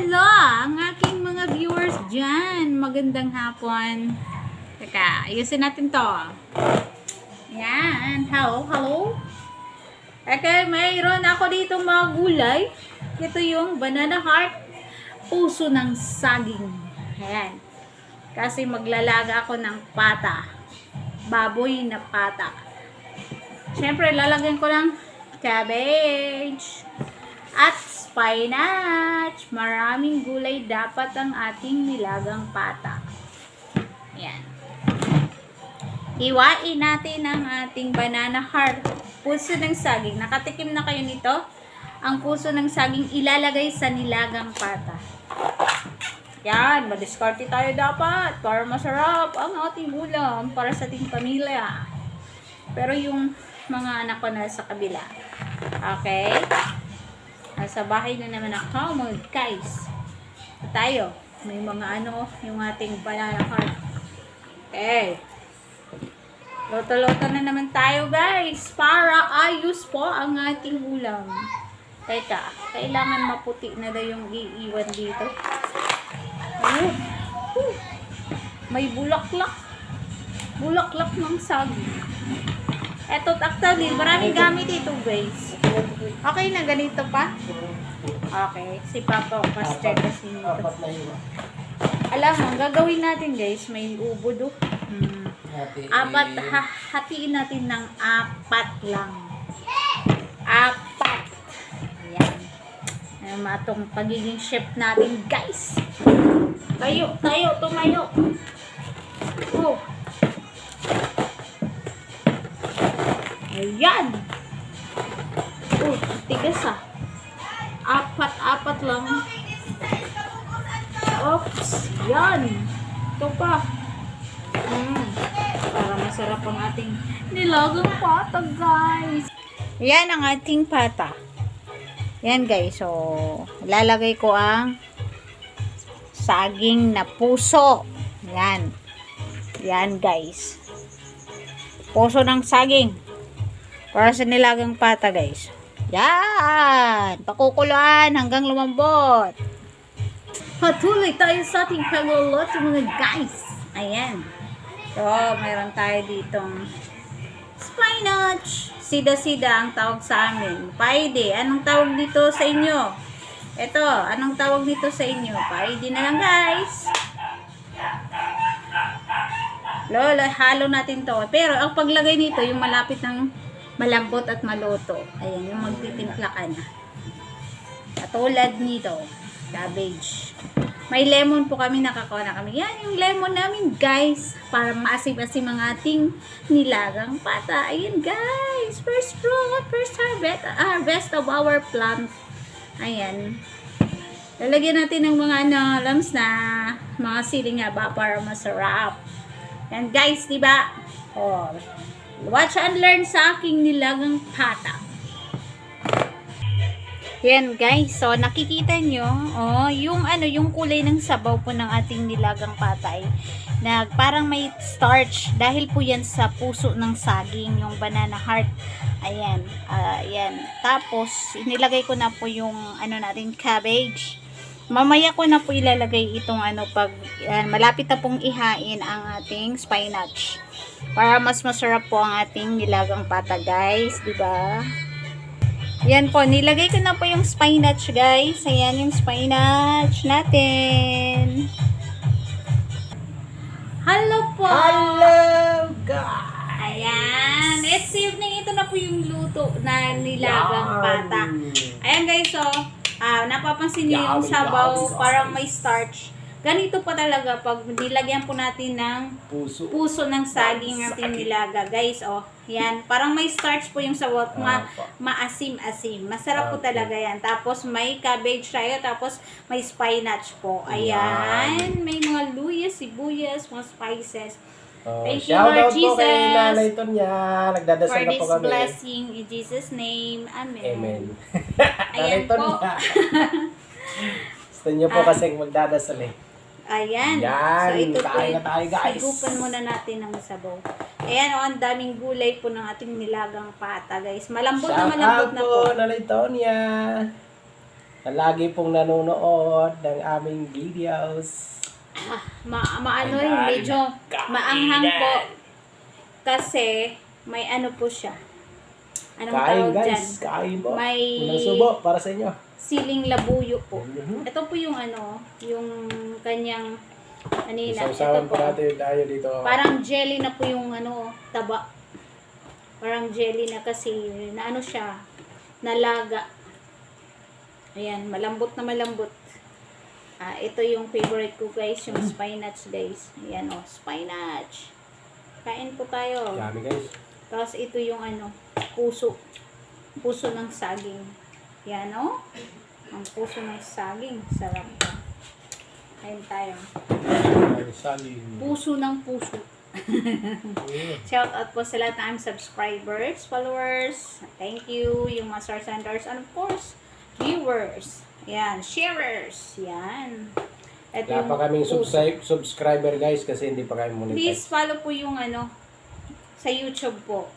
Hello, ang aking mga viewers dyan. Magandang hapon. Teka, ayusin natin to. Yan. Hello. Okay, mayroon ako dito mga gulay. Ito yung banana heart, puso ng saging. Ayan. Kasi maglalaga ako ng pata. Baboy na pata. Siyempre, lalagyan ko ng cabbage at spinach. Maraming gulay dapat ang ating nilagang pata. Ayan. Hiwain natin ang ating banana heart, puso ng saging. Nakatikim na kayo nito? Ang puso ng saging ilalagay sa nilagang pata. Yan, madiskarte tayo dapat para masarap ang ating ulam para sa ating pamilya. Pero yung mga anak ko na sa kabila. Okay? Nasa bahay na naman ako, mga guys. Tayo, may mga yung ating banana heart. Okay. Loto-loto na naman tayo, guys, para ayos po ang ating ulam. Teka, kailangan maputi na daw yung iiwan dito. Ayun. May bulaklak. Bulaklak ng saging. Eto, actually, maraming gamit ito, guys. Okay na, ganito pa? Okay, si Papa Pastor kasi nito. Alam mo, gagawin natin, guys, may ubo do. Apat, hatiin natin ng 4 lang. 4. Ayan. Ayan, matong pagiging chef natin, guys. Tayo, tumayo. Oh. Ayan. Oh, tigas ah. 4 lang. Oops. Yan. Ito pa. Para masarap ang ating nilagang pata, guys. Yan ang ating pata. Yan, guys. So, lalagay ko ang saging na puso. Yan. Yan, guys. Puso ng saging. Para sa nilagang pata, guys. Yan. Pakukuluan hanggang lumambot. Patuloy tayo sa ating pagluluto, mga guys. Ayan. So, mayroon tayo ditong spinach. Sida-sida ang tawag sa amin. Paide. Anong tawag dito sa inyo? Ito. Anong tawag dito sa inyo? Paide na lang, guys. Lola, halo natin to. Pero, ang paglagay nito, yung malapit ng malambot at maluto. Ayan, yung magtitimpla ka na. Katulad nito. Cabbage. May lemon po kami, nakakuha na kami. Yan yung lemon namin, guys. Para maasim-asim ang ating nilagang pata. Ayan, guys. First fruit, first harvest of our plant. Ayan. Lalagyan natin ng mga lams na mga siling haba para masarap. Yan, guys, diba? Oh, watch and learn sa aking nilagang pata. Yan, guys. So, nakikita nyo, yung kulay ng sabaw po ng ating nilagang patay na parang may starch dahil po yan sa puso ng saging, yung banana heart. Ayan. Ayan. Tapos, nilagay ko na po yung natin cabbage. Mamaya ko na po ilalagay itong pag malapit na pong ihain ang ating spinach. Para mas masarap po ang ating nilagang pata, guys. Diba? Yan po, nilagay ko na po yung spinach, guys. Ayan yung spinach natin. Hello po! Hello, guys! Ayan. It's evening. Ito na po yung luto na nilagang pata. Ayan, guys, so, napapansin niyo yung sabaw, parang may starch. Ganito pa talaga pag nilagyan po natin ng puso ng saging ating nilaga. Guys, yan. Parang may starch po yung sabaw. Maasim-asim. Masarap po talaga yan. Tapos may cabbage tayo. Tapos may spinach po. Ayan. May mga luya, sibuyas, mga spices. Thank you, Lord Jesus. Po kay Nanay Tonya. Nagdadasal na po kami. For this blessing in Jesus' name. Amen. Amen. Ayan po. Gusto niyo po kasing magdadasal eh. Ayan. Yan. So, ito po, Kain na tayo, guys. sigupan muna natin ng sabaw. Ayan, ang daming gulay po ng ating nilagang pata, guys. Malambot na malambot na po. Shout out po, Nanay Tonya. na lagi pong nanonood ng aming videos. Maano Ayan. yun, medyo Kain maanghang na. po. Kasi may ano po siya. Anong Kain tawag dyan? guys, kain po. May Unang subo para sa inyo. siling labuyo po. Mhm. Ito po yung ano, yung kanyang kanina. Isawsawan Ito po. pa natin tayo dito. Parang jelly na po yung ano, taba. Parang jelly na kasi na ano siya, nalaga. Ayan, malambot na malambot. Ito yung favorite ko guys, yung spinach guys. Ayan o, spinach. Kain po tayo. Dami guys. Tapos ito yung ano, puso. Puso ng saging. Yan o. Ang puso ng saging. Sarap pa. Kain tayo. Ay, saging. Puso ng puso. Shout out po sa lahat ng aming subscribers, followers. Thank you. Yung mga stars and stars. And of course, viewers. Yan. Sharers. Yan. Ito Wala pa kaming subscriber guys kasi hindi pa kami Please monetize. follow po yung ano sa YouTube po.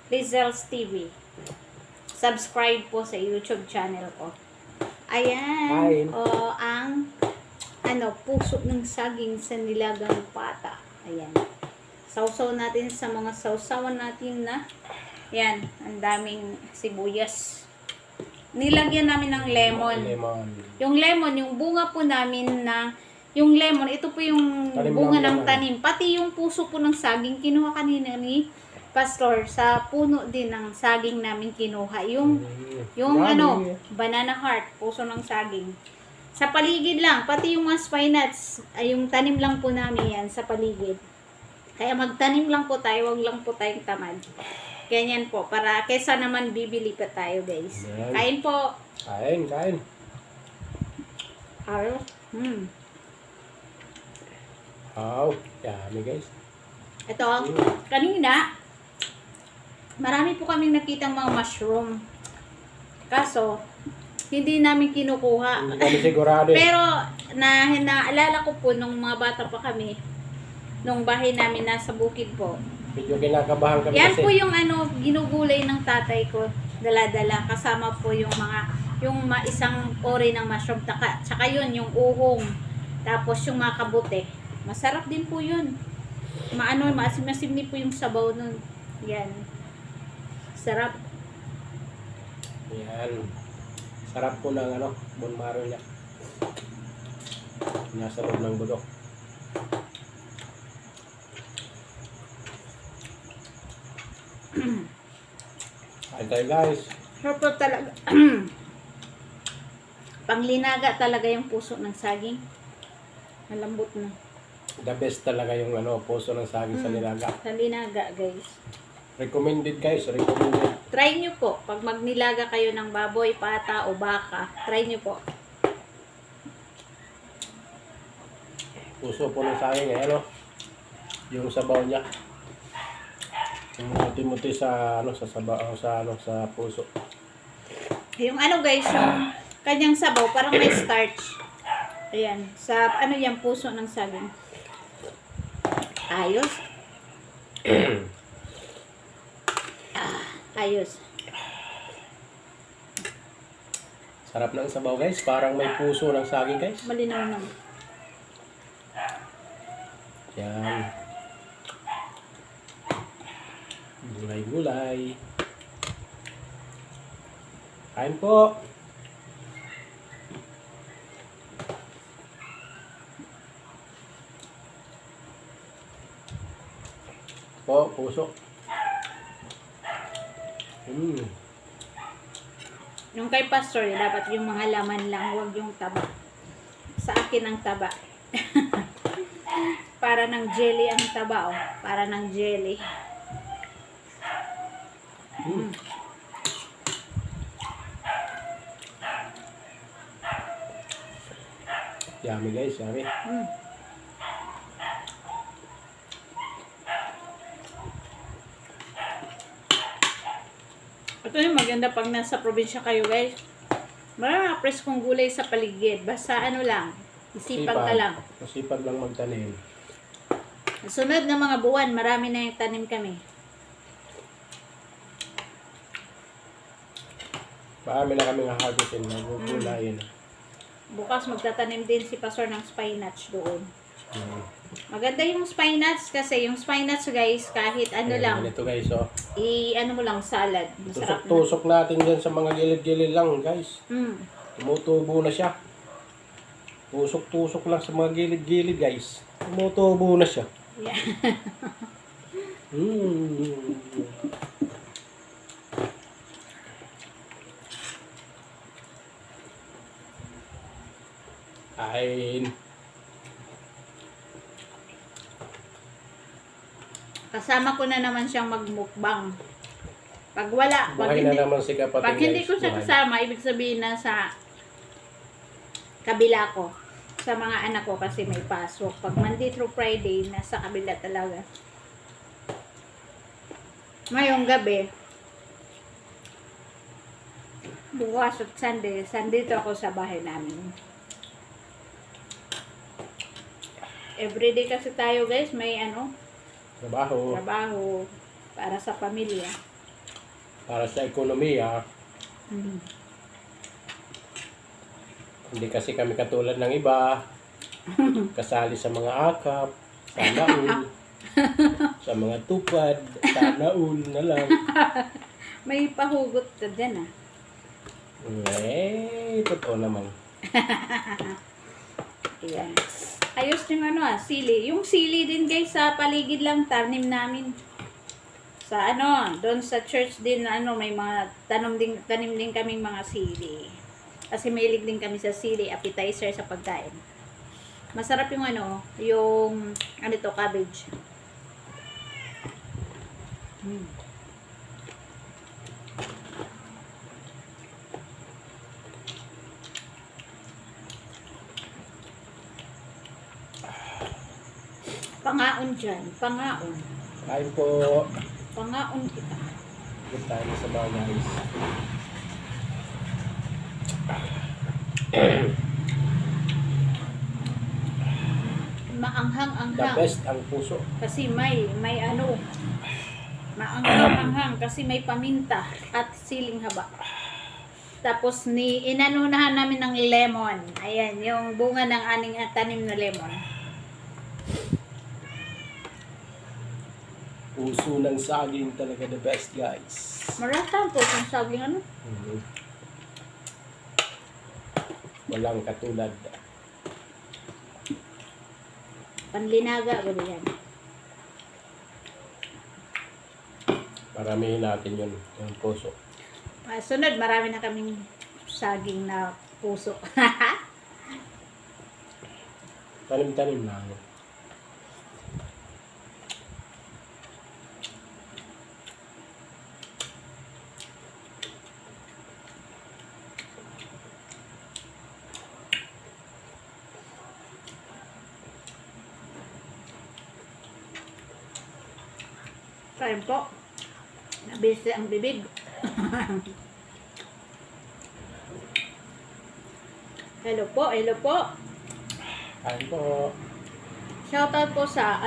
Lizels TV. Subscribe po sa YouTube channel ko. Ayan. Kain. O, ang ano, puso ng saging sa nilagang pata. Ayan. Sausaw natin sa mga sausawan natin na yan, ang daming sibuyas. Nilagyan namin ng lemon. Lemon. Yung lemon, yung bunga po namin na, yung lemon, ito po yung Tanim bunga lang ng yan, tanim. Pati yung puso po ng saging, kinuha kanina ni Pastor. Sa puno din ng saging namin kinuha. Yung Dami. ano, banana heart, puso ng saging. Sa paligid lang, pati yung mga spinach, ay yung tanim lang po namin yan sa paligid. Kaya magtanim lang po tayo, wag lang po tayong tamad. Ganyan po, para kesa naman bibili pa tayo guys. Ayan. Kain po. Kain, kain. Ayos. Wow, dami guys. Ito, kanina, marami po kaming nakitang mga mushroom. Kaso, hindi namin kinukuha. Hindi kami sigurado eh. Pero, naalala ko po nung mga bata pa kami, nung bahay namin nasa bukid po. Medyo kinakabahan kami Yan kasi. po yung ano, ginugulay ng tatay ko. Dala-dala. Kasama po yung mga, isang ori ng mushroom. Tsaka yun, yung uhong. Tapos yung mga kabute. Masarap din po yun. Maasim-asim din po yung sabaw nun. Yan. Sarap. Yan. Sarap po ng ano, bone marrow niya. Nasa loob ng budok. Kain tayo guys. Sarap po talaga. Panglinaga talaga yung puso ng saging. Malambot na. The best talaga yung ano, puso ng saging sa nilaga. Sa linaga, guys. Recommended guys, recommended. Try nyo po. Pag magnilaga kayo ng baboy, pata, o baka, try nyo po. Puso po ng saging eh, ano? Yung sabaw niya. Yung muti-muti sa ano, sa sabaw, sa ano, sa puso. Yung ano guys, yung kanyang sabaw, parang may starch. Ayan. Sa ano yung puso ng saging. Ayos. Ayos. Sarap ng sabaw guys, parang may puso ng saging guys. Malinaw na. Yan. Gulay-gulay. Kain po. Po, puso. Yung kay Pastor, dapat yung mga laman lang, huwag yung taba. Sa akin ang taba. Para ng jelly ang taba, oh. Para ng jelly. Yummy guys, yummy. Ito yung maganda pag nasa probinsya kayo guys. Marami preskong gulay sa paligid. Basta ano lang, isipag ka lang. Masipag lang magtanim. Sunod na mga buwan, marami na yung tanim kami. Marami na kaming hahagutin na gugulayin. Bukas magtatanim din si Pastor ng spinach doon. Mm. Maganda yung spinach kasi yung spinach guys, kahit ano Ayan, lang, ganito guys, oh. ano mo lang salad. Masarap na. Tusok-tusok natin dyan sa mga gilid-gilid lang, guys. Mm. Tumutubo na siya. Tusok-tusok lang sa mga gilid-gilid, guys. Tumutubo na siya. Yeah. Mm. Kain. Kasama ko na naman siyang magmukbang. Pag wala, pag Buhay na hindi, naman si kapatid, pag hindi guys. ko siya Buhay. kasama, ibig sabihin na sa kabila ko. Sa mga anak ko kasi may pasok. Pag Monday through Friday, nasa kabila talaga. Ngayong gabi, bukas at Sunday, Sandito ako sa bahay namin. Everyday kasi tayo guys, may Trabaho. trabaho para sa pamilya. Para sa ekonomiya. Hindi kasi kami katulad ng iba. Kasali sa mga akap. Sana all. Sa mga tupad. Sana all na lang. May pahugot ka dyan Totoo naman. Ayan. Ayos yung sili. Yung sili din guys sa paligid lang tanim namin. Sa doon sa church din may mga tanim din kaming mga sili. Kasi mahilig din kami sa sili, appetizer sa pagkain. Masarap yung yung cabbage. Pangaon dyan, pangaon. Kain po. Pangaon kita. Good tayo sa mga guys. The Maanghang-anghang. best ang puso. Kasi may maanghang-anghang kasi may paminta at siling haba. Tapos inanunahan namin ng lemon. Ayan, yung bunga ng aning tanim na lemon. Puso ng saging talaga the best guys. Marata po kung saging Mhm. Walang katulad. panlinaga, ganyan. Paramihin natin yun, yung puso. Sunod, marami na kaming saging na puso. Tanim-tanim lang. Kain po. Nabisi ang bibig. Hello po, hello po. Kain po. Shoutout po sa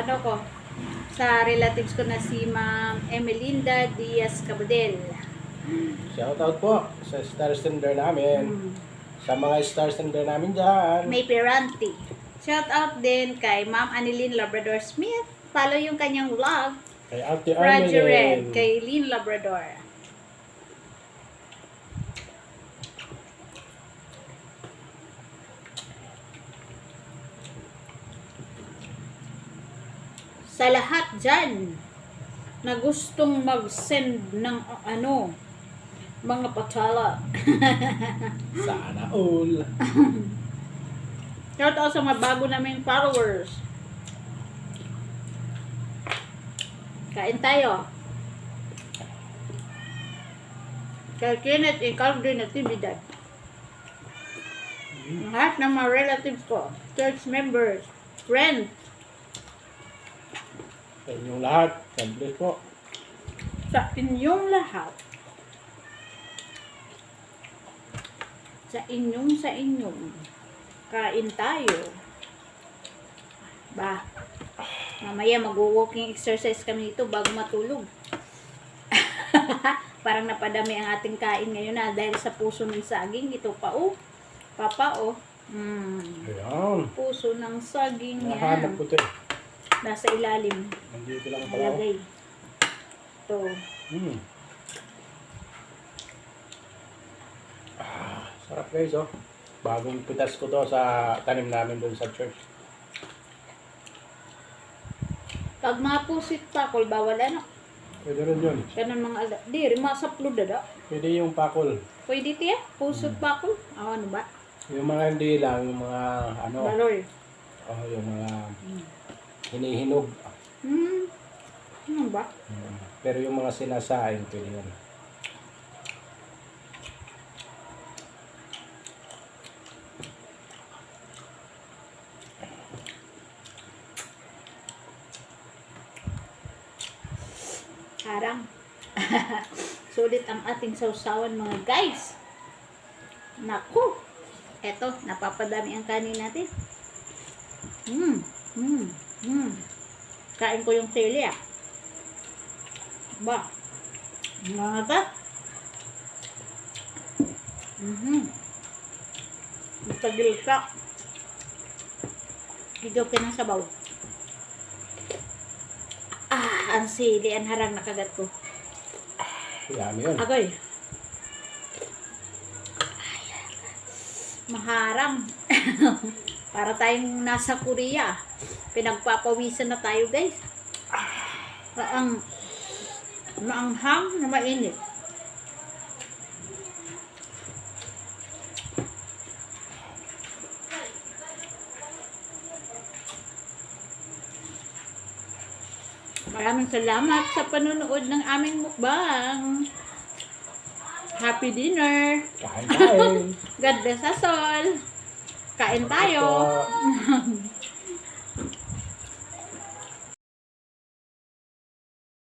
sa relatives ko na si Ma'am Emelinda Diaz Cabudel. Shoutout po sa star sender namin. Sa mga star sender namin dyan. May Peranti. Shoutout din kay Ma'am Annelyn Labrador Smith. Follow yung kanyang vlog. Kay Ate Roger Armelin. Red, kay Lynn Labrador. Sa lahat dyan na gustong mag-send ng mga patala. Sana all. Shoutout sa mga bago naming followers. Kain tayo. Kay Kenneth Icaldo Natividad. Lahat ng mga relatives ko, church members, friends, Sa inyong lahat. God bless po. sa inyong lahat. Sa inyong. Kain tayo. Mamaya mag-walking exercise kami dito bago matulog. Parang napadami ang ating kain ngayon na dahil sa puso ng saging. Ito pa oh. Papa oh. Ayan. Puso ng saging Nahanap yan. ko ito eh. Nasa ilalim. Nandito lang pala. Nalagay. Ito. Sarap guys oh. Bagong pitas ko to sa tanim namin doon sa church. Pag mga pusit pakol, bawal ano. Pwede rin yun. Ganun mga ala. Di, rimasaplo dada. Pwede yung pakol. Pwede tiya? Pusot pakol? Ano ba? Yung mga hindi lang, yung mga ano. Baloy. Oh, yung mga hinihinog. Ano ba? Pero yung mga sinasain, pwede yun. Harang. Sulit ang ating sausawan mga guys. Naku. Eto, napapadami ang kanin natin. Kain ko yung sili ah. Ba. Mga ta. Tagil ka. Higop ka ng sabaw. Ang sili, ang harang nakagat ko. Yummy yun. Agoy. Maharang. Para tayong nasa Korea. Pinagpapawisan na tayo guys. Ang maanghang na mainit. Maraming salamat sa panonood ng aming mukbang. Happy dinner. Kain. God bless us all. Kain tayo. Ito.